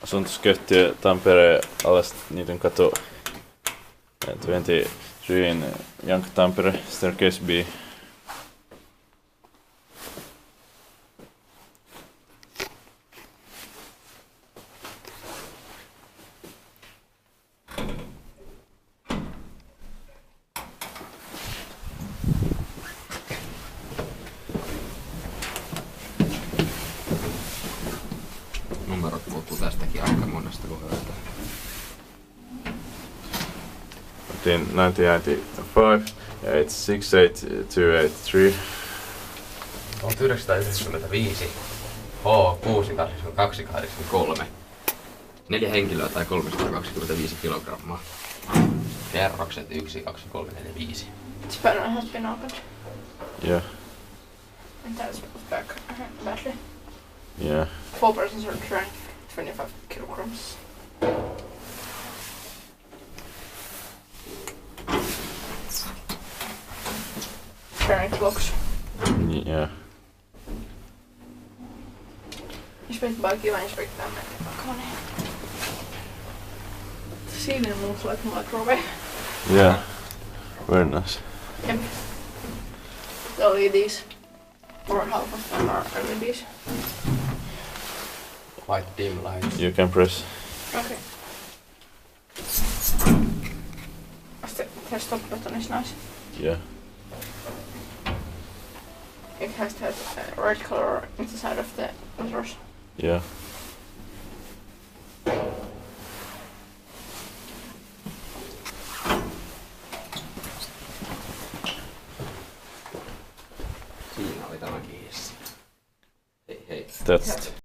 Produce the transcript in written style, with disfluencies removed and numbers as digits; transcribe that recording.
Asuntoskettiö Tampere Alasniitynkatu 23 in Janka Tampere, staircase B. Numerot muuttuu tästäkin aika monesta kohdasta. In 1995 ja it's 68283. 1995 H6823. 4 henkilöä tai 325 kilogrammaa. Kerrokset 1, 2, 3, 4, 5. This panel has been opened. Yeah. And that's back badly. Yeah. 4 persons are carrying 25 kilograms. Carrying clocks. Yeah. Inspect by Kiva, inspect them by Kone. The ceiling looks like a microwave. Yeah. Very nice. Yep. The LEDs. Or half of them are LEDs. Quite dim lights. You can press. Okay. The stop button is nice. Yeah. It has to have a red color inside of the letters. Yeah.